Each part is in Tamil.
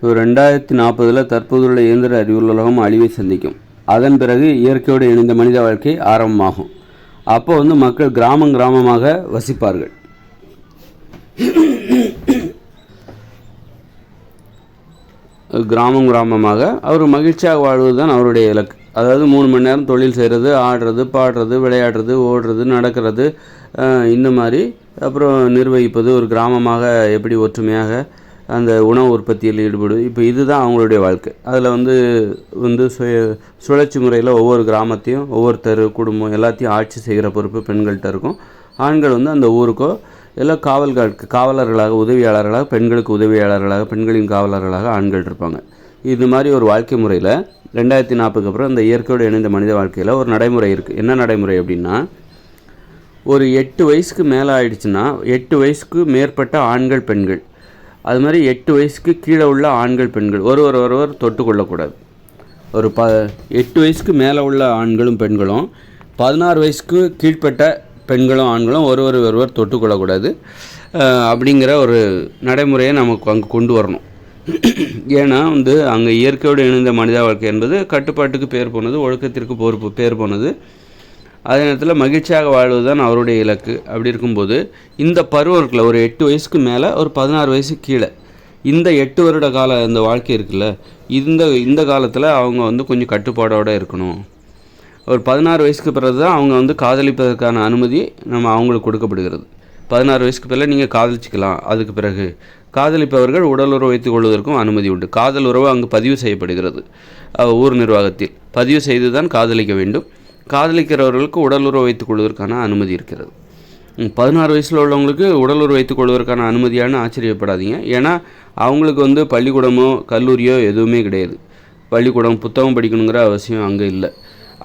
2040 தற்போதுள்ள இயந்திர அறிவுள்ள உலகம் அழிவை சந்திக்கும். அதன் பிறகு இயற்கையோடு இணைந்த மனித வாழ்க்கை ஆரம்பமாகும். அப்போ மக்கள் கிராமமாக வசிப்பார்கள். கிராமமாக அவர் மகிழ்ச்சியாக வாழ்வது தான் அவருடைய இலக்கு. அதாவது 3 மணி நேரம் தொழில் செய்கிறது, ஆடுறது, பாடுறது, விளையாடுறது, ஓடுறது, நடக்கிறது, இந்த மாதிரி. அப்புறம் நிர்வகிப்பது, ஒரு கிராமமாக எப்படி ஒற்றுமையாக அந்த உணவு உற்பத்தியில் ஈடுபடுது. இப்போ இதுதான் அவங்களுடைய வாழ்க்கை. அதில் சுழற்சி முறையில் ஒவ்வொரு கிராமத்தையும், ஒவ்வொரு தெரு, குடும்பம் எல்லாத்தையும் ஆட்சி செய்கிற பொறுப்பு பெண்கள்கிட்ட இருக்கும். ஆண்கள் அந்த ஊருக்கோ எல்லாம் காவலர்களாக, உதவியாளர்களாக, பெண்களுக்கு உதவியாளர்களாக, பெண்களின் காவலர்களாக ஆண்கள் இருப்பாங்க. இது மாதிரி ஒரு வாழ்க்கை முறையில் 2040 அப்புறம் இந்த இயற்கையோடு இணைந்த மனித வாழ்க்கையில் ஒரு நடைமுறை இருக்குது. என்ன நடைமுறை அப்படின்னா, ஒரு 8 வயசுக்கு மேலே ஆயிடுச்சுன்னா 8 வயசுக்கு மேற்பட்ட ஆண்கள், பெண்கள், அது மாதிரி 8 வயசுக்கு கீழே உள்ள ஆண்கள், பெண்கள் ஒருவர் தொட்டு கொள்ளக்கூடாது. 8 வயசுக்கு மேலே உள்ள ஆண்களும் பெண்களும் 16 வயசுக்கு கீழ்ப்பட்ட பெண்களும் ஆண்களும் ஒருவர் தொட்டு கொள்ளக்கூடாது. அப்படிங்கிற ஒரு நடைமுறையை நமக்கு அங்கே கொண்டு வரணும். ஏன்னா அங்கே இயற்கையோடு இணைந்த மனித வாழ்க்கை என்பது கட்டுப்பாட்டுக்கு பேர் போனது, ஒழுக்கத்திற்கு பேர் போனது. அதே நேரத்தில் மகிழ்ச்சியாக வாழ்வது தான் அவருடைய இலக்கு. அப்படி இருக்கும்போது இந்த பருவம் இருக்குல்ல, ஒரு 8 வயசுக்கு மேலே, ஒரு 16 வயசுக்கு கீழே, இந்த 8 வருட கால இந்த வாழ்க்கை இருக்குல்ல, இந்த காலத்தில் அவங்க கொஞ்சம் கட்டுப்பாடோடு இருக்கணும். ஒரு 16 வயசுக்கு பிறகு தான் அவங்க காதலிப்பதற்கான அனுமதி அவங்களுக்கு கொடுக்கப்படுகிறது. 16 வயசுக்கு பிறகு நீங்கள் காதலிச்சிக்கலாம். அதுக்கு பிறகு காதலிப்பவர்கள் உடலுறவு வைத்துக் கொள்வதற்கும் அனுமதி உண்டு. காதல் உறவு அங்கு பதிவு செய்யப்படுகிறது. ஊர் நிர்வாகத்தில் பதிவு செய்து தான் காதலிக்க வேண்டும். காதலிக்கிறவர்களுக்கு உடலுறவு வைத்துக் கொள்வதற்கான அனுமதி இருக்கிறது. 16 வயசில் உள்ளவங்களுக்கு உடலுறவு வைத்துக் கொள்வதற்கான அனுமதியானு ஆச்சரியப்படாதீங்க. ஏன்னா அவங்களுக்கு பள்ளிக்கூடமோ கல்லூரியோ எதுவுமே கிடையாது. பள்ளிக்கூடம், புத்தகம் படிக்கணுங்கிற அவசியம் அங்கே இல்லை.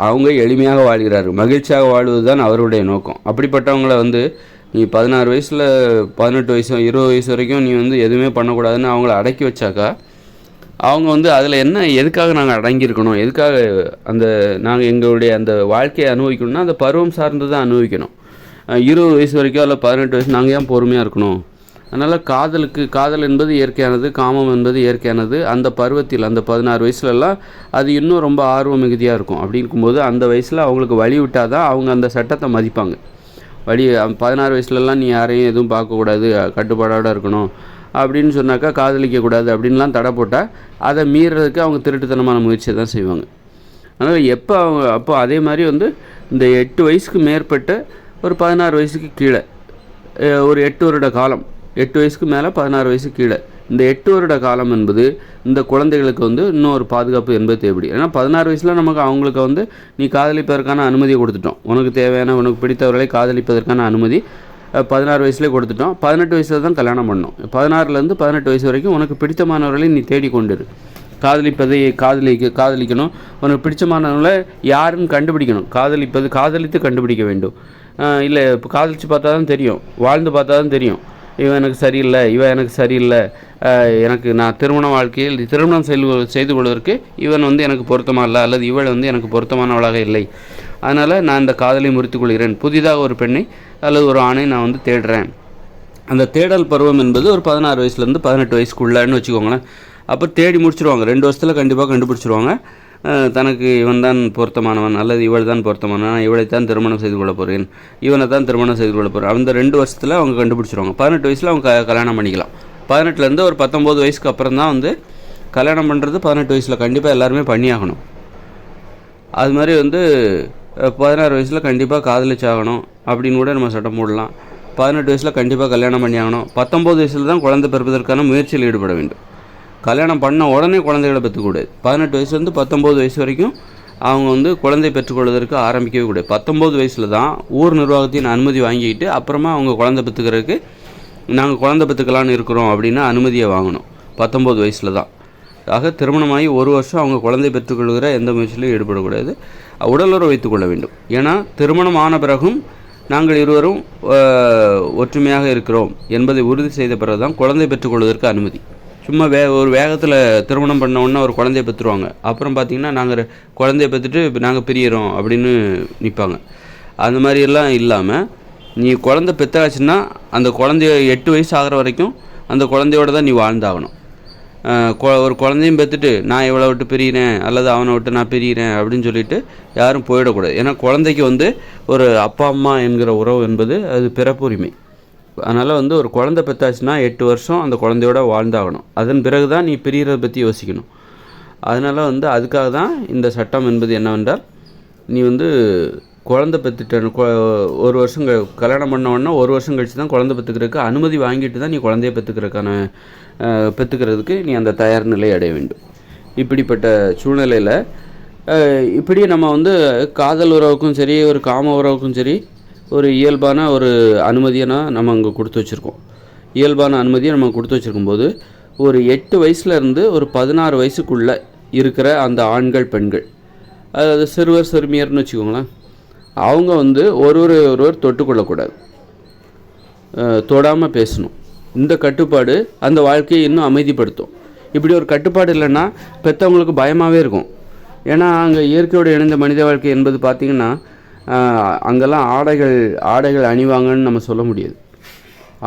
அவங்க எளிமையாக வாழ்கிறார்கள். மகிழ்ச்சியாக வாழ்வது தான் அவருடைய நோக்கம். அப்படிப்பட்டவங்கள நீ 16 வயசில் 18 வயசு 20 வயசு வரைக்கும் நீ எதுவுமே பண்ணக்கூடாதுன்னு அவங்கள அடக்கி வச்சாக்கா, அவங்க அதில் எதுக்காக நாங்கள் அடங்கியிருக்கணும், எதுக்காக நாங்கள் எங்களுடைய அந்த வாழ்க்கையை அனுபவிக்கணும்னா அந்த பருவம் சார்ந்து தான் அனுபவிக்கணும். 20 வயசு வரைக்கும் இல்லை 18 வயசு நாங்கள் ஏன் பொறுமையாக இருக்கணும்? அதனால் காதல் என்பது இயற்கையானது, காமம் என்பது இயற்கையானது. அந்த பருவத்தில், அந்த 16 வயசுலலாம் அது இன்னும் ரொம்ப ஆர்வம் மிகுதியாக இருக்கும். அப்படி இருக்கும்போது அந்த வயசில் அவங்களுக்கு வழி விட்டால் தான் அவங்க அந்த சட்டத்தை மதிப்பாங்க. 16 வயசுலலாம் நீ யாரையும் எதுவும் பார்க்கக்கூடாது, கட்டுப்பாடோடு இருக்கணும் அப்படின்னு சொன்னாக்கா, காதலிக்கக்கூடாது அப்படின்லாம் தடை போட்டால் அதை மீறதுக்கு அவங்க திருட்டுத்தனமான முயற்சியை தான் செய்வாங்க. அதனால் அப்போ அதே மாதிரி இந்த 8 வயசுக்கு மேற்பட்ட ஒரு 16 வயசுக்கு கீழே ஒரு 8 வருட காலம், 8 வயசுக்கு மேலே 16 வயசு கீழே, இந்த 8 வருட காலம் என்பது இந்த குழந்தைகளுக்கு இன்னும் ஒரு பாதுகாப்பு என்பது தேவைப்படும். ஏன்னா 16 வயசில் அவங்களுக்கு நீ காதலிப்பதற்கான அனுமதியை கொடுத்துட்டோம். உனக்கு தேவையான, உனக்கு பிடித்தவர்களை காதலிப்பதற்கான அனுமதி 16 வயசுலேயே கொடுத்துட்டோம். 18 வயசில் தான் கல்யாணம் பண்ணணும். 16லேருந்து 18 வயசு வரைக்கும் உனக்கு பிடித்தமானவர்களை நீ தேடிக்கொண்டிரு. காதலிக்கணும். உனக்கு பிடிச்சமானவர்களை யாருன்னு கண்டுபிடிக்கணும். காதலித்து கண்டுபிடிக்க வேண்டும். இல்லை இப்போ காதலித்து பார்த்தா தான் தெரியும், வாழ்ந்து பார்த்தா தான் தெரியும், இவன் எனக்கு சரியில்லை, இவன் எனக்கு சரியில்லை, நான் திருமணம் செய்து கொள்வதற்கு இவன் எனக்கு பொருத்தமாக இல்லை, அல்லது இவள் எனக்கு பொருத்தமானவளாக இல்லை, அதனால் நான் இந்த காதலை முறித்துக் கொள்கிறேன், புதிதாக ஒரு பெண்ணை அல்லது ஒரு ஆணை நான் தேடுறேன். அந்த தேடல் பருவம் என்பது ஒரு 16 வயசுலேருந்து 18 வயசுக்குள்ளன்னு வச்சுக்கோங்களேன். அப்போ தேடி முடிச்சிருவாங்க. 2 வருஷத்தில் கண்டிப்பாக கண்டுபிடிச்சிருவாங்க. தனக்கு இவன் தான் பொருத்தமானவன் அல்லது இவள் தான் பொருத்தமானவன், இவளைத்தான் திருமணம் செய்து கொள்ள போகிறேன், இவனை தான் திருமணம் செய்து கொள்ள போகிறேன். அந்த 2 வருஷத்தில் அவங்க கண்டுபிடிச்சிருவாங்க. 18 வயசில் அவங்க கல்யாணம் பண்ணிக்கலாம். 18லேருந்து ஒரு 19 வயசுக்கு அப்புறம் தான் கல்யாணம் பண்ணுறது. 18 வயசில் கண்டிப்பாக எல்லாருமே பண்ணியாகணும். அது மாதிரி 16 வயசில் கண்டிப்பாக காதலிச்சாகணும் அப்படின்னு கூட நம்ம சட்டம் போடலாம். 18 வயசில் கண்டிப்பாக கல்யாணம் பண்ணியாகணும். 19 வயசில் தான் குழந்தை பிறப்பதற்கான முயற்சியில் ஈடுபட வேண்டும். கல்யாணம் பண்ண உடனே குழந்தைகளை பெற்றுக்கூடாது. 18 வயசுலேருந்து 19 வயசு வரைக்கும் அவங்க குழந்தை பெற்றுக்கொள்வதற்கு ஆரம்பிக்கவே கூடாது. 19 வயசில் தான் ஊர் நிர்வாகத்தின் அனுமதி வாங்கிக்கிட்டு அப்புறமா அவங்க குழந்தை பெற்றுக்கிறதுக்கு நாங்கள் குழந்தை பெற்றுக்கலான்னு இருக்கிறோம் அப்படின்னு அனுமதியை வாங்கணும். 19 வயசில் தான். ஆக திருமணமாகி 1 வருஷம் அவங்க குழந்தை பெற்றுக்கொள்கிற எந்த முயற்சியிலும் ஈடுபடக்கூடாது. உடலுறவு வைத்துக்கொள்ள வேண்டும். ஏன்னா திருமணம் ஆன பிறகும் நாங்கள் இருவரும் ஒற்றுமையாக இருக்கிறோம் என்பதை உறுதி செய்த பிறகு தான் குழந்தை பெற்றுக்கொள்வதற்கு அனுமதி. சும்மா ஒரு வேகத்தில் திருமணம் பண்ண உடனே ஒரு குழந்தைய பெற்றுருவாங்க. அப்புறம் பார்த்திங்கன்னா நாங்கள் குழந்தைய பெற்றுட்டு நாங்கள் பிரியிறோம் அப்படின்னு நிற்பாங்க. அந்த மாதிரியெல்லாம் இல்லாமல் நீ குழந்தை பெற்றாச்சுன்னா அந்த குழந்தைய 8 வயசு ஆகிற வரைக்கும் அந்த குழந்தையோடு தான் நீ வாழ்ந்தாகணும். ஒரு குழந்தையும் பெற்றுட்டு நான் இவளை விட்டு பிரிகிறேன் அல்லது அவனை விட்டு நான் பிரிகிறேன் அப்படின்னு சொல்லிட்டு யாரும் போயிடக்கூடாது. ஏன்னா குழந்தைக்கு வந்து ஒரு அப்பா அம்மா என்கிற உறவு என்பது அது பிறப்புரிமை. அதனால் வந்து ஒரு குழந்தை பெற்றாச்சுன்னா 8 வருஷம் அந்த குழந்தையோட வாழ்ந்தாகணும். அதன் பிறகு தான் நீ பிரிகிறத பற்றி யோசிக்கணும். அதனால் வந்து அதுக்காக தான் இந்த சட்டம் என்பது என்னவென்றால், நீ வந்து குழந்தை பெற்றுட்ட ஒரு வருஷம் கல்யாணம் பண்ண உடனே 1 வருஷம் கழித்து தான் குழந்தை பெற்றுக்கிறதுக்கு அனுமதி வாங்கிட்டு தான் நீ குழந்தைய பெற்றுக்கிறதுக்கு நீ அந்த தயார் நிலை அடைய வேண்டும். இப்படிப்பட்ட சூழ்நிலையில் இப்படி நம்ம வந்து காதல் உறவுக்கும் சரி ஒரு காம உறவுக்கும் சரி ஒரு இயல்பான ஒரு அனுமதியை நம்ம அங்கே கொடுத்து வச்சுருக்கோம். இயல்பான அனுமதியை நம்ம கொடுத்து வச்சுருக்கும்போது ஒரு 8 வயசுலேருந்து ஒரு 16 வயசுக்குள்ளே இருக்கிற அந்த ஆண்கள் பெண்கள், அதாவது சிறுவர் சிறுமியர்னு வச்சுக்கோங்களேன், அவங்க வந்து ஒருவர் தொட்டுக்கொள்ளக்கூடாது, தொடாமல் பேசணும். இந்த கட்டுப்பாடு அந்த வாழ்க்கையை இன்னும் அமைதிப்படுத்தும். இப்படி ஒரு கட்டுப்பாடு இல்லைன்னா பெற்றவங்களுக்கு பயமாகவே இருக்கும். ஏன்னா அங்கே இயற்கையோடு இணைந்த மனித வாழ்க்கை என்பது பார்த்திங்கன்னா அங்கெல்லாம் ஆடைகள் அணிவாங்கன்னு நம்ம சொல்ல முடியாது.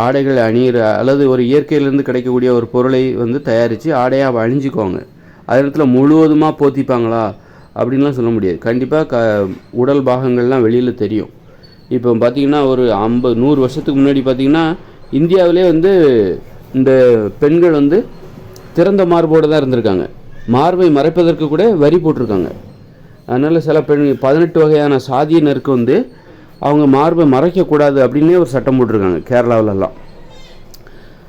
ஆடைகள் அணிகிற அல்லது ஒரு இயற்கையிலேருந்து கிடைக்கக்கூடிய ஒரு பொருளை வந்து தயாரித்து ஆடையாக அணிஞ்சிக்குவாங்க. அதே நேரத்தில் முழுவதுமாக போத்திப்பாங்களா அப்படின்லாம் சொல்ல முடியாது. கண்டிப்பாக உடல் பாகங்கள்லாம் வெளியில் தெரியும். இப்போ பார்த்திங்கன்னா ஒரு 100 வருஷத்துக்கு முன்னாடி பார்த்திங்கன்னா இந்தியாவிலே வந்து இந்த பெண்கள் வந்து திறந்த மார்போடு தான் இருந்திருக்காங்க. மார்பை மறைப்பதற்கு கூட வரி போட்டிருக்காங்க. அதனால் சில 18 வகையான சாதியினருக்கு வந்து அவங்க மார்பை மறைக்கக்கூடாது அப்படின்னே ஒரு சட்டம் போட்டிருக்காங்க கேரளாவிலலாம்.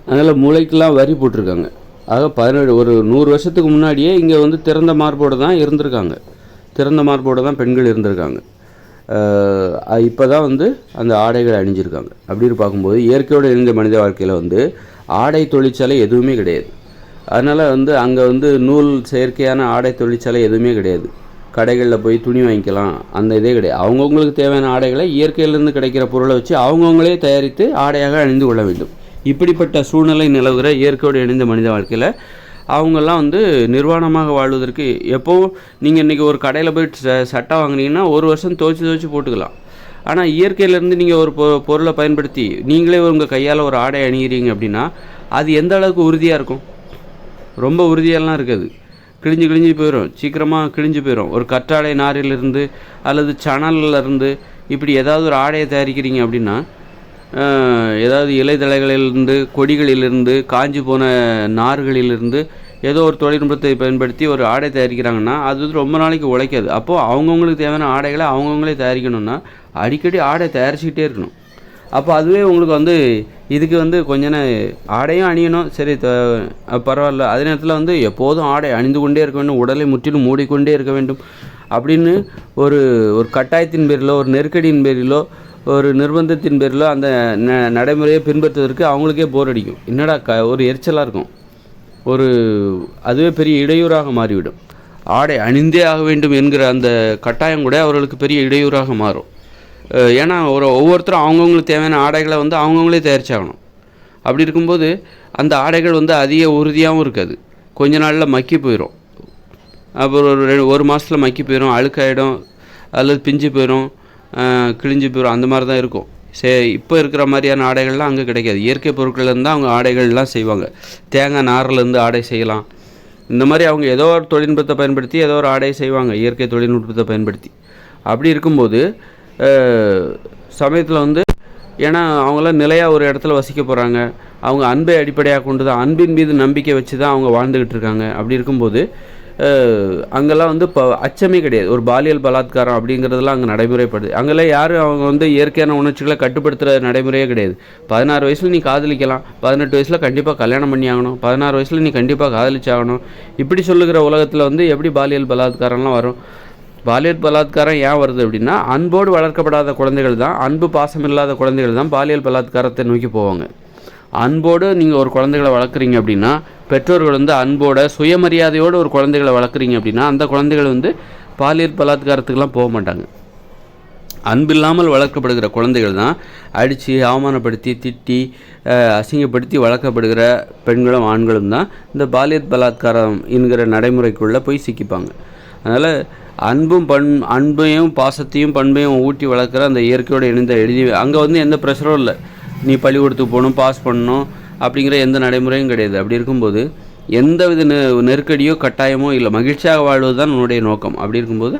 அதனால் மூளைக்கெலாம் வரி போட்டிருக்காங்க. ஆக 100 வருஷத்துக்கு முன்னாடியே இங்கே வந்து திறந்த மார்போடு தான் இருந்திருக்காங்க. திறந்த மார்போடு தான் பெண்கள் இருந்திருக்காங்க. இப்போ தான் வந்து அந்த ஆடைகளை அணிஞ்சிருக்காங்க. அப்படின்னு பார்க்கும்போது இயற்கையோடு இணைந்த மனித வாழ்க்கையில் வந்து ஆடை தொழிற்சாலை எதுவுமே கிடையாது. அதனால் வந்து அங்கே வந்து நூல் செயற்கையான ஆடை தொழிற்சாலை எதுவுமே கிடையாது. கடைகளில் போய் துணி வாங்கிக்கலாம் அந்த இதே கிடையாது. அவங்கவுங்களுக்கு தேவையான ஆடைகளை இயற்கையிலேருந்து கிடைக்கிற பொருளை வச்சு அவங்கவுங்களே தயாரித்து ஆடையாக அணிந்து கொள்ள வேண்டும். இப்படிப்பட்ட சூழ்நிலை நிலவுகிற இயற்கையோடு இணைந்த மனித வாழ்க்கையில் அவங்கெல்லாம் வந்து நிர்வாணமாக வாழ்வதற்கு எப்போவும் நீங்கள் இன்றைக்கி ஒரு கடையில் போய் சட்டை வாங்கினீங்கன்னா 1 வருஷம் துவைச்சி போட்டுக்கலாம். ஆனால் இயற்கையிலேருந்து நீங்கள் ஒரு பொருளை பயன்படுத்தி நீங்களே உங்கள் கையால் ஒரு ஆடை அணிகிறீங்க அப்படின்னா அது எந்த அளவுக்கு உறுதியாக இருக்கும்? ரொம்ப உறுதியெல்லாம் இருக்காது. கிழிஞ்சு போயிடும், சீக்கிரமாக கிழிஞ்சு போயிடும். ஒரு கற்றாழை நாரிலிருந்து அல்லது சணலிருந்து இப்படி ஏதாவது ஒரு ஆடையை தயாரிக்கிறீங்க அப்படின்னா ஏதாவது இலைதழைகளிலிருந்து கொடிகளிலிருந்து காஞ்சி போன நார்களிலிருந்து ஏதோ ஒரு தொழில்நுட்பத்தை பயன்படுத்தி ஒரு ஆடை தயாரிக்கிறாங்கன்னா அது வந்து ரொம்ப நாளைக்கு உழைக்காது. அப்போது அவங்கவுங்களுக்கு தேவையான ஆடைகளை அவங்கவுங்களே தயாரிக்கணும்னா அடிக்கடி ஆடை தயாரிச்சுக்கிட்டே இருக்கணும். அப்போ அதுவே உங்களுக்கு வந்து இதுக்கு வந்து கொஞ்சம் ஆடையும் அணியணும், சரி பரவாயில்ல. அதே நேரத்தில் வந்து எப்போதும் ஆடை அணிந்து கொண்டே இருக்க வேண்டும், உடலை முற்றிலும் மூடிக்கொண்டே இருக்க வேண்டும் அப்படின்னு ஒரு கட்டாயத்தின் பேரிலோ ஒரு நெருக்கடியின் பேரிலோ ஒரு நிர்பந்தத்தின் பேரிலோ அந்த நடைமுறையை பின்பற்றுவதற்கு அவங்களுக்கே போர் அடிக்கும். என்னடா ஒரு எரிச்சலாக இருக்கும். அதுவே பெரிய இடையூறாக மாறிவிடும். ஆடை அணிந்தே ஆக வேண்டும் என்கிற அந்த கட்டாயம் கூட அவர்களுக்கு பெரிய இடையூறாக மாறும். ஏன்னா ஒவ்வொருத்தரும் அவங்கவுங்களுக்கு தேவையான ஆடைகளை வந்து அவங்கவுங்களே தயாரிச்சாகணும். அப்படி இருக்கும்போது அந்த ஆடைகள் வந்து அதிக உறுதியாகவும் இருக்காது. கொஞ்ச நாளில் மக்கி போயிடும். அப்புறம் ஒரு மாதத்தில் மக்கி போயிடும், அழுக்காயிடும் அல்லது பிஞ்சு போயிடும், கிழிஞ்சு போயிடும். அந்த மாதிரி தான் இருக்கும். இப்போ இருக்கிற மாதிரியான ஆடைகள்லாம் அங்கே கிடைக்காது. இயற்கை பொருட்கள்லேருந்து தான் அவங்க ஆடைகள்லாம் செய்வாங்க. தேங்காய் நார்லேருந்து ஆடை செய்யலாம். இந்த மாதிரி அவங்க ஏதோ ஒரு தொழில்நுட்பத்தை பயன்படுத்தி ஏதோ ஒரு ஆடையை செய்வாங்க, இயற்கை தொழில்நுட்பத்தை பயன்படுத்தி. அப்படி இருக்கும்போது சமயத்தில் வந்து ஏன்னா அவங்களாம் நிலையாக ஒரு இடத்துல வசிக்க போகிறாங்க. அவங்க அன்பை அடிப்படையாக கொண்டு தான், அன்பின் மீது நம்பிக்கை வச்சு தான் அவங்க வாழ்ந்துக்கிட்டு இருக்காங்க. அப்படி இருக்கும்போது அங்கெல்லாம் வந்து இப்போ அச்சமே கிடையாது. ஒரு பாலியல் பலாத்காரம் அப்படிங்கிறதுலாம் அங்கே நடைமுறைப்படுது. அங்கெல்லாம் யாரும் அவங்க வந்து இயற்கையான உணர்ச்சிகளை கட்டுப்படுத்துகிற நடைமுறையே கிடையாது. 16 வயசில் நீ காதலிக்கலாம், 18 வயசில் கண்டிப்பாக கல்யாணம் பண்ணி ஆகணும், 16 வயசில் நீ கண்டிப்பாக காதலிச்சாகணும். இப்படி சொல்லுகிற உலகத்தில் வந்து எப்படி பாலியல் பலாத்காரம்லாம் வரும்? பாலியல் பலாத்காரம் ஏன் வருது அப்படின்னா, அன்போடு வளர்க்கப்படாத குழந்தைகள் தான், அன்பு பாசம் இல்லாத குழந்தைகள் தான் பாலியல் பலாத்காரத்தை நோக்கி போவாங்க. அன்போடு நீங்கள் ஒரு குழந்தைகளை வளர்க்குறீங்க அப்படின்னா, பெற்றோர்கள் வந்து அன்போட சுயமரியாதையோடு ஒரு குழந்தைகளை வளர்க்குறீங்க அப்படின்னா அந்த குழந்தைகள் வந்து பாலியல் பலாத்காரத்துக்கெலாம் போக மாட்டாங்க. அன்பு இல்லாமல் வளர்க்கப்படுகிற குழந்தைகள் தான் அடித்து அவமானப்படுத்தி திட்டி அசிங்கப்படுத்தி வளர்க்கப்படுகிற பெண்களும் ஆண்களும் தான் இந்த பாலியல் பலாத்காரம் என்கிற நடைமுறைக்குள்ளே போய் சிக்கிப்பாங்க. அதனால் அன்பையும் பாசத்தையும் பண்பையும் ஊட்டி வளர்க்குற அந்த இயற்கையோடு இணைந்த அங்கே வந்து எந்த ப்ரெஷரும் இல்லை. நீ பள்ளிக்கூடத்துக்கு போகணும், பாஸ் பண்ணணும் அப்படிங்கிற எந்த நடைமுறையும் கிடையாது. அப்படி இருக்கும்போது எந்தவித நெருக்கடியோ கட்டாயமோ இல்லை, மகிழ்ச்சியாக வாழ்வது தான் உன்னுடைய நோக்கம். அப்படி இருக்கும்போது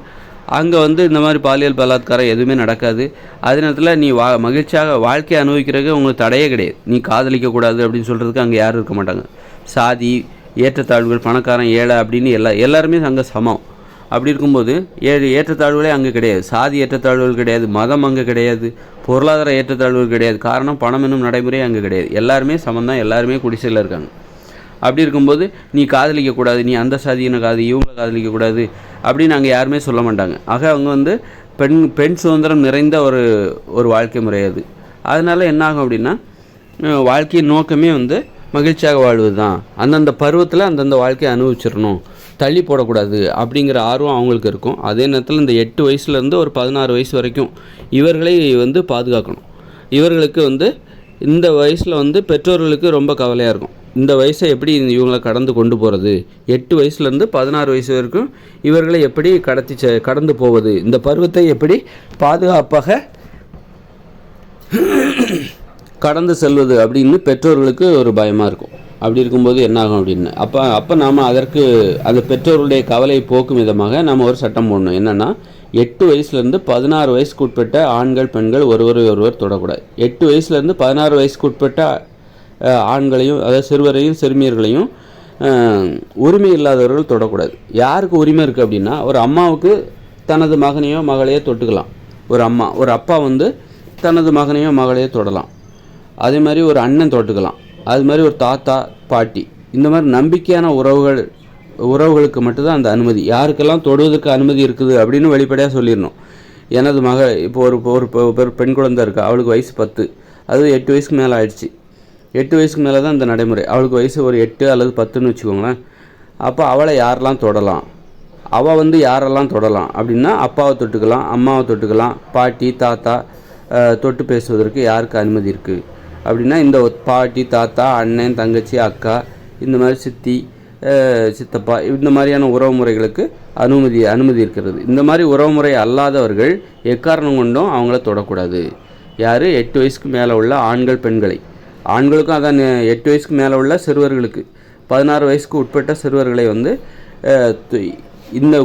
அங்கே வந்து இந்த மாதிரி பாலியல் பலாத்காரம் எதுவுமே நடக்காது. அதே நேரத்தில் நீ மகிழ்ச்சியாக வாழ்க்கையை அனுபவிக்கிறதுக்கு உங்களுக்கு தடையே கிடையாது. நீ காதலிக்கக்கூடாது அப்படின்னு சொல்கிறதுக்கு அங்கே யாரும் இருக்க மாட்டாங்க. சாதி ஏற்றத்தாழ்வுகள், பணக்காரன் ஏழை அப்படின்னு எல்லாருமே அங்கே சமம். அப்படி இருக்கும்போது ஏற்றத்தாழ்வுகளே அங்கே கிடையாது. சாதி ஏற்றத்தாழ்வுகள் கிடையாது, மதம் அங்கே கிடையாது, பொருளாதார ஏற்றத்தாழ்வுகள் கிடையாது. காரணம் பணம் என்னும் நடைமுறை அங்கே கிடையாது. எல்லாருமே சமந்தான், எல்லாருமே குடிசையில் இருக்காங்க. அப்படி இருக்கும்போது நீ காதலிக்கக்கூடாது, நீ அந்த சாதியினை இவங்களை காதலிக்கக்கூடாது அப்படின்னு அங்கே யாருமே சொல்ல மாட்டாங்க. ஆக அவங்க வந்து பெண் சுதந்திரம் நிறைந்த ஒரு வாழ்க்கை முறை அது. அதனால் என்ன ஆகும் அப்படின்னா, வாழ்க்கையின் நோக்கமே வந்து மகிழ்ச்சியாக வாழ்வது தான். அந்தந்த பருவத்தில் அந்தந்த வாழ்க்கையை அனுபவிச்சிடணும், தள்ளி போடக்கூடாது அப்படிங்கிற ஆர்வம் அவங்களுக்கு இருக்கும். அதே நேரத்தில் இந்த 8 வயசுலேருந்து ஒரு 16 வயசு வரைக்கும் இவர்களை வந்து பாதுகாக்கணும். இவர்களுக்கு வந்து இந்த வயசில் வந்து பெற்றோர்களுக்கு ரொம்ப கவலையாக இருக்கும். இந்த வயசை எப்படி இவங்களை கடந்து கொண்டு போகிறது, 8 வயசுலேருந்து 16 வயசு வரைக்கும் இவர்களை எப்படி கடந்து போவது, இந்த பருவத்தை எப்படி பாதுகாப்பாக கடந்து செல்வது அப்படின்னு பெற்றோர்களுக்கு ஒரு பயமாக இருக்கும். அப்படி இருக்கும்போது என்னாகும் அப்படின்னு அப்போ நாம் அதற்கு அந்த பெற்றோர்களுடைய கவலையை போக்கும் விதமாக நம்ம ஒரு சட்டம் போடணும். என்னென்னா, 8 வயசுலேருந்து 16 வயசுக்கு உட்பட்ட ஆண்கள் பெண்கள் ஒருவர் தொடக்கூடாது. 8 வயசுலேருந்து 16 வயசுக்கு உட்பட்ட ஆண்களையும், அதாவது சிறுவரையும் சிறுமியர்களையும் உரிமை இல்லாதவர்கள் தொடக்கூடாது. யாருக்கு உரிமை இருக்குது அப்படின்னா, ஒரு அம்மாவுக்கு தனது மகனையோ மகளையோ தொட்டுக்கலாம். ஒரு அப்பா வந்து தனது மகனையோ மகளையோ தொடலாம். அதே மாதிரி ஒரு அண்ணன் தொட்டுக்கலாம். அது மாதிரி ஒரு தாத்தா பாட்டி, இந்த மாதிரி நம்பிக்கையான உறவுகளுக்கு மட்டும்தான் அந்த அனுமதி. யாருக்கெல்லாம் தொடுவதற்கு அனுமதி இருக்குது அப்படின்னு வெளிப்படையாக சொல்லிடணும். எனது இப்போ ஒரு பெண் குழந்தை இருக்கா, அவளுக்கு வயசு 10, அது 8 வயசுக்கு மேலே ஆயிடுச்சு. 8 வயசுக்கு மேலே தான் இந்த நடைமுறை. அவளுக்கு வயசு ஒரு 8 அல்லது 10ன்னு வச்சுக்கோங்களேன். அப்போ அவளை யாரெல்லாம் தொடலாம், அவள் வந்து யாரெல்லாம் தொடலாம் அப்படின்னா, அப்பாவை தொட்டுக்கலாம், அம்மாவை தொட்டுக்கலாம், பாட்டி தாத்தா தொட்டு பேசுவதற்கு யாருக்கு அனுமதி இருக்குது அப்படின்னா, இந்த பாட்டி தாத்தா அண்ணன் தங்கச்சி அக்கா, இந்த மாதிரி சித்தி சித்தப்பா, இந்த மாதிரியான உறவு முறைகளுக்கு அனுமதி இருக்கிறது. இந்த மாதிரி உறவு முறை அல்லாதவர்கள் எக்காரணம் கொண்டும் அவங்கள தொடக்கூடாது. யார்? 8 வயசுக்கு மேலே உள்ள ஆண்கள் பெண்களை. ஆண்களுக்கும் அதான் 8 வயசுக்கு மேலே உள்ள சிறுவர்களுக்கு, 16 வயசுக்கு உட்பட்ட சிறுவர்களை வந்து இந்த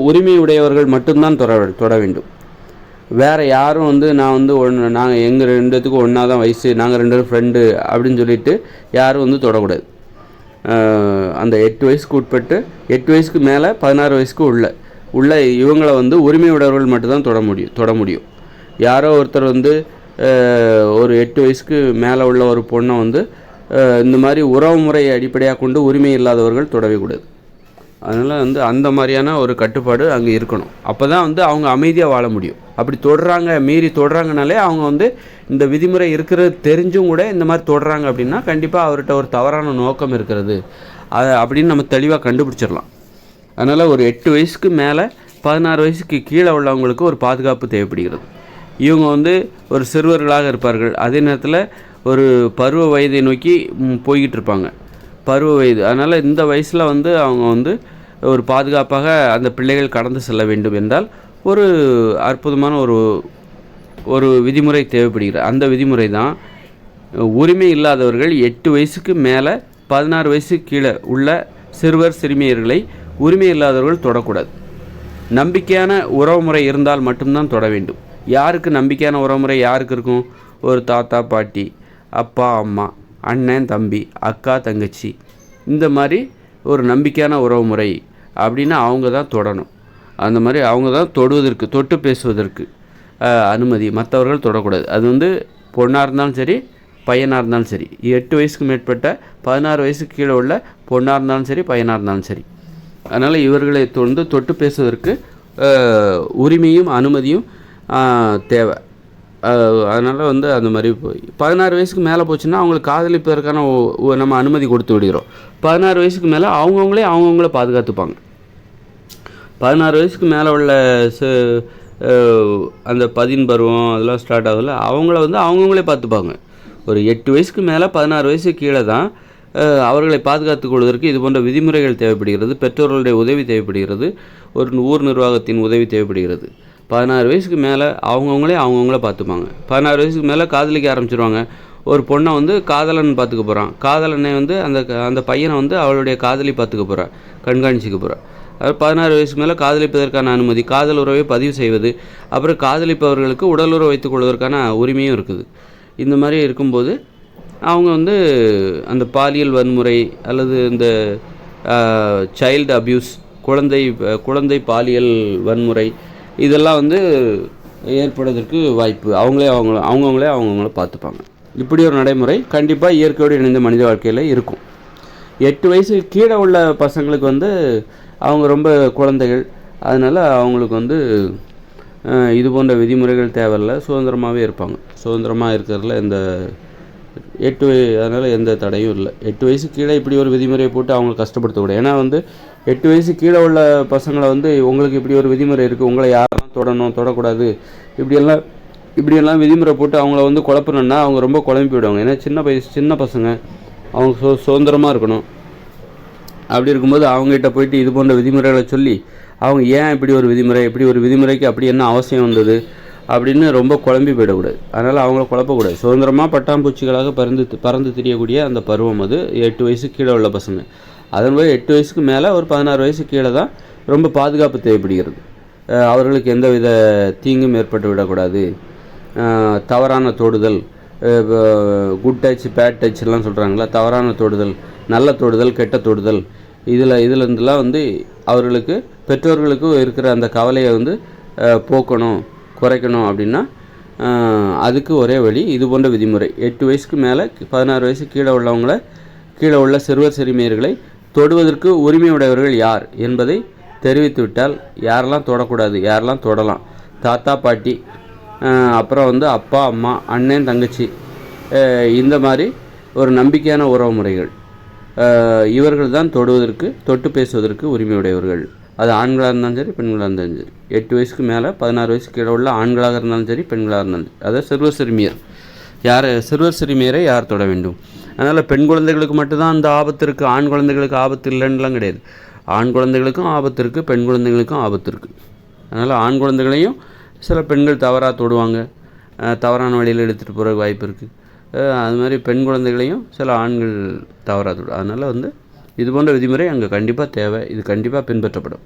உரிமை உடையவர்கள் மட்டும்தான் தொட வேண்டும். வேறு யாரும் வந்து நாங்கள் எங்கள் 2 ஒன்றா தான் வயசு, நாங்கள் 2 பேரும் ஃப்ரெண்டு அப்படின்னு சொல்லிட்டு யாரும் வந்து தொடக்கூடாது. அந்த 8 வயசுக்கு உட்பட்டு 8 வயசுக்கு மேலே 16 வயசுக்கு உள்ள இவங்களை வந்து உரிமை உடையவர்கள் மட்டும்தான் தொட முடியும். யாரோ ஒருத்தர் வந்து ஒரு 8 வயசுக்கு மேலே உள்ள ஒரு பொண்ணை வந்து இந்த மாதிரி உறவு முறையை அடிப்படையாக கொண்டு உரிமை இல்லாதவர்கள் தொடவே கூடாது. அதனால் வந்து அந்த மாதிரியான ஒரு கட்டுப்பாடு அங்கே இருக்கணும். அப்போ தான் வந்து அவங்க அமைதியாக வாழ முடியும். அப்படி மீறி தொடுறாங்கனாலே அவங்க வந்து இந்த விதிமுறை இருக்கிறது தெரிஞ்சும் கூட இந்த மாதிரி தொடுறாங்க அப்படின்னா கண்டிப்பாக அவர்கிட்ட ஒரு தவறான நோக்கம் இருக்கிறது அப்படின்னு நம்ம தெளிவாக கண்டுபிடிச்சிடலாம். அதனால் ஒரு 8 வயசுக்கு மேலே 16 வயசுக்கு கீழே உள்ளவங்களுக்கு ஒரு பாதுகாப்பு தேவைப்படுகிறது. இவங்க வந்து ஒரு சிறுவர்களாக இருப்பார்கள். அதே நேரத்தில் ஒரு பருவ வயதை நோக்கி போய்கிட்டு இருப்பாங்க, பருவ வயது. அதனால் இந்த வயசில் வந்து அவங்க வந்து ஒரு பாதுகாப்பாக அந்த பிள்ளைகள் கடந்து செல்ல வேண்டும் என்றால் ஒரு அற்புதமான ஒரு விதிமுறை தேவைப்படுகிறது. அந்த விதிமுறை தான், உரிமை இல்லாதவர்கள் 8 வயசுக்கு மேலே 16 வயசுக்கு கீழே உள்ள சிறுவர் சிறுமியர்களை உரிமை இல்லாதவர்கள் தொடக்கூடாது. நம்பிக்கையான உறவுமுறை இருந்தால் மட்டும்தான் தொட வேண்டும். யாருக்கு நம்பிக்கையான உறவுமுறை யாருக்கு இருக்கும்? ஒரு தாத்தா பாட்டி, அப்பா அம்மா, அண்ணன் தம்பி, அக்கா தங்கச்சி, இந்த மாதிரி ஒரு நம்பிக்கையான உறவுமுறை அப்படின்னா அவங்க தான் தொடணும். அந்த மாதிரி அவங்க தான் தொட்டு பேசுவதற்கு அனுமதி, மற்றவர்கள் தொடக்கூடாது. அது வந்து பொண்ணாக இருந்தாலும் சரி பையனாக இருந்தாலும் சரி, 8 வயசுக்கு மேற்பட்ட 16 வயசுக்கு கீழே உள்ள பொண்ணாக இருந்தாலும் சரி பையனாக இருந்தாலும் சரி. அதனால் இவர்களை தொட்டு பேசுவதற்கு உரிமையும் அனுமதியும் தேவை. அதனால் வந்து அந்த மாதிரி 16 வயசுக்கு மேலே போச்சுன்னா அவங்களுக்கு காதலிப்பதற்கான நம்ம அனுமதி கொடுத்து விடுகிறோம். 16 வயசுக்கு மேலே அவங்கவுங்களே பாதுகாத்துப்பாங்க. 16 வயசுக்கு மேலே உள்ள அந்த 10 பருவம் அதெல்லாம் ஸ்டார்ட் ஆகுதுல, அவங்கள வந்து அவங்கவுங்களே பார்த்துப்பாங்க. ஒரு 8 வயசுக்கு மேலே 16 வயசுக்கு கீழே தான் அவர்களை பாதுகாத்துக் கொள்வதற்கு இது போன்ற விதிமுறைகள் தேவைப்படுகிறது. பெற்றோர்களுடைய உதவி தேவைப்படுகிறது. ஒரு ஊர் நிர்வாகத்தின் உதவி தேவைப்படுகிறது. 16 வயசுக்கு மேலே அவங்கவுங்களே பார்த்துப்பாங்க. 16 வயசுக்கு மேலே காதலிக்க ஆரம்பிச்சிருவாங்க. ஒரு பொண்ணை வந்து காதலன் பார்த்துக்க போகிறான், காதலனை வந்து அந்த பையனை வந்து அவளுடைய காதலி பார்த்துக்க போகிறான், கண்காணிச்சிக்க போகிறான். அது 16 வயசுக்கு மேலே காதலிப்பதற்கான அனுமதி, காதல் உறவை பதிவு செய்வது, அப்புறம் காதலிப்பவர்களுக்கு உடலுறவு வைத்துக் கொள்வதற்கான உரிமையும் இருக்குது. இந்த மாதிரி இருக்கும்போது அவங்க வந்து அந்த பாலியல் வன்முறை அல்லது இந்த சைல்டு அப்யூஸ், குழந்தை பாலியல் வன்முறை இதெல்லாம் வந்து ஏற்படுவதற்கு வாய்ப்பு. அவங்கவுங்களே பார்த்துப்பாங்க. இப்படி ஒரு நடைமுறை கண்டிப்பாக இயற்கையோடு இணைந்த மனித வாழ்க்கையில் இருக்கும். 8 வயசு கீழே உள்ள பசங்களுக்கு வந்து அவங்க ரொம்ப குழந்தைகள், அதனால் அவங்களுக்கு வந்து இது போன்ற விதிமுறைகள் தேவையில்லை, சுதந்திரமாகவே இருப்பாங்க. சுதந்திரமாக இருக்கிறதுல அதனால் எந்த தடையும் இல்லை. 8 வயசு கீழே இப்படி ஒரு விதிமுறையை போட்டு அவங்களை கஷ்டப்படுத்தக்கூடாது. ஏன்னா வந்து 8 வயசு கீழே உள்ள பசங்களை வந்து உங்களுக்கு இப்படி ஒரு விதிமுறை இருக்குது, உங்களை யாரெல்லாம் தொடக்கூடாது, இப்படியெல்லாம் விதிமுறை போட்டு அவங்கள வந்து குழப்பணுன்னா அவங்க ரொம்ப குழம்பி போயிடுவாங்க. ஏன்னா சின்ன பசங்க அவங்க சுதந்திரமாக இருக்கணும். அப்படி இருக்கும்போது அவங்ககிட்ட போயிட்டு இது போன்ற விதிமுறைகளை சொல்லி அவங்க ஏன் இப்படி ஒரு விதிமுறைக்கு அப்படி என்ன அவசியம் வந்தது அப்படின்னு ரொம்ப குழம்பி போயிடக்கூடாது. அதனால் அவங்கள குழப்பக்கூடாது. சுதந்திரமாக பட்டாம்பூச்சிகளாக பறந்து திரியக்கூடிய அந்த பருவம் அது 8 வயசு கீழே உள்ள பசங்க. அதன்போது 8 வயசுக்கு மேலே ஒரு 16 வயசு கீழே தான் ரொம்ப பாதுகாப்பு தேவைப்படுகிறது. அவர்களுக்கு எந்தவித தீங்கும் ஏற்பட்டு விடக்கூடாது. தவறான தொடுதல், குட் டச் பேட் டச்லாம் சொல்கிறாங்களா, தவறான தொடுதல், நல்ல தொடுதல், கெட்ட தொடுதல், இதுலேருந்துலாம் வந்து அவர்களுக்கு பெற்றோர்களுக்கு இருக்கிற அந்த கவலையை வந்து குறைக்கணும் அப்படின்னா அதுக்கு ஒரே வழி இது போன்ற விதிமுறை. 8 வயசுக்கு மேலே 16 வயசு கீழே உள்ள சிறுவர் சிறுமியர்களை தொடுவதற்கு உரிமையுடையவர்கள் யார் என்பதை தெரிவித்துவிட்டால் யாரெல்லாம் தொடக்கூடாது, யாரெல்லாம் தொடலாம், தாத்தா பாட்டி, அப்புறம் வந்து அப்பா அம்மா, அண்ணன் தங்கச்சி, இந்த மாதிரி ஒரு நம்பிக்கையான உறவு முறைகள், இவர்கள் தான் தொட்டு பேசுவதற்கு உரிமையுடையவர்கள். அது ஆண்களாக இருந்தாலும் சரி, பெண்களாக இருந்தாலும் சரி. 8 வயசுக்கு மேலே 16 வயசுக்கு கீழே உள்ள ஆண்களாக இருந்தாலும் சரி, பெண்களாக இருந்தாலும் சரி. அதாவது சிறுவர் சிறுமியரை யார் தொட வேண்டும். அதனால் பெண் குழந்தைகளுக்கு மட்டும்தான் அந்த ஆபத்து இருக்குது, ஆண் குழந்தைகளுக்கு ஆபத்து இல்லைன்னுலாம் கிடையாது. ஆண் குழந்தைகளுக்கும் ஆபத்து இருக்குது, பெண் குழந்தைகளுக்கும் ஆபத்து இருக்குது. அதனால் ஆண் குழந்தைகளையும் சில பெண்கள் தவறாக தொடுவாங்க, தவறான வழியில் எடுத்துகிட்டு போகிற வாய்ப்பு இருக்குது. அது மாதிரி பெண் குழந்தைகளையும் சில ஆண்கள் தவறாக தொடும். அதனால் வந்து இது போன்ற விதிமுறை அங்கே கண்டிப்பாக தேவை. இது கண்டிப்பாக பின்பற்றப்படும்.